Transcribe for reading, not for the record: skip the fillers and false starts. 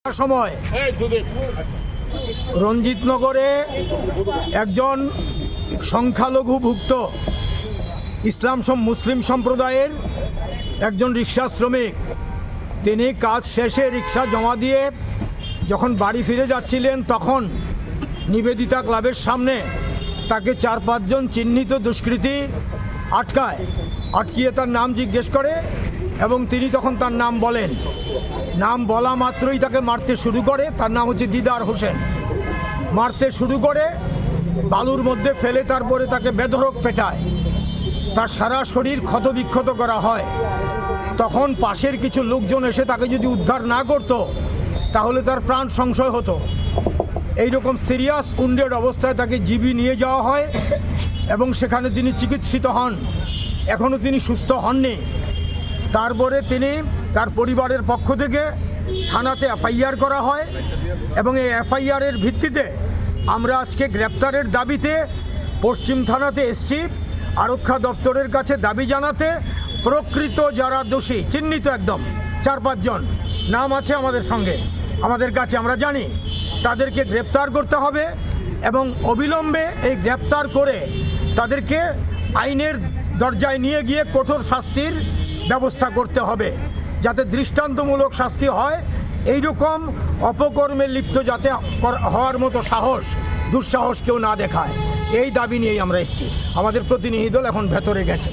সময় রঞ্জিতনগরে একজন সংখ্যালঘুভুক্ত মুসলিম সম্প্রদায়ের একজন রিক্সা শ্রমিক, তিনি কাজ শেষে রিক্সা জমা দিয়ে যখন বাড়ি ফিরে যাচ্ছিলেন তখন নিবেদিতা ক্লাবের সামনে তাকে 4-5 জন চিহ্নিত দুষ্কৃতী আটকিয়ে তার নাম জিজ্ঞেস করে এবং তিনি তখন তার নাম বলেন। নাম বলা মাত্রই তাকে মারতে শুরু করে। তার নাম হচ্ছে দিদার হোসেন। মারতে শুরু করে, বালুর মধ্যে ফেলে তারপরে তাকে বেধড়ক পেটায়। তার সারা শরীর ক্ষতবিক্ষত করা হয়। তখন পাশের কিছু লোকজন এসে তাকে যদি উদ্ধার না করত তাহলে তার প্রাণ সংশয় হতো। এইরকম সিরিয়াস উন্ডেড অবস্থায় তাকে জিবি নিয়ে যাওয়া হয় এবং সেখানে তিনি চিকিৎসিত হন। এখনও তিনি সুস্থ হননি। তারপরে তার পরিবারের পক্ষ থেকে থানাতে এফআইআর করা হয় এবং এই এফআইআরের ভিত্তিতে আমরা আজকে গ্রেপ্তারের দাবিতে পশ্চিম থানাতে এসছি, আরক্ষা দপ্তরের কাছে দাবি জানাতে। প্রকৃত যারা দোষী চিহ্নিত একদম 4-5 জন নাম আছে আমাদের কাছে, আমরা জানি তাদেরকে গ্রেপ্তার করতে হবে এবং অবিলম্বে এই গ্রেপ্তার করে তাদেরকে আইনের দরজায় নিয়ে গিয়ে কঠোর শাস্তির ব্যবস্থা করতে হবে, যাতে দৃষ্টান্তমূলক শাস্তি হয়। এইরকম অপকর্মে লিপ্ত যাতে হওয়ার মতো দুঃসাহস কেউ না দেখায়, এই দাবি নিয়েই আমরা এসেছি। আমাদের প্রতিনিধি দল এখন ভেতরে গেছে।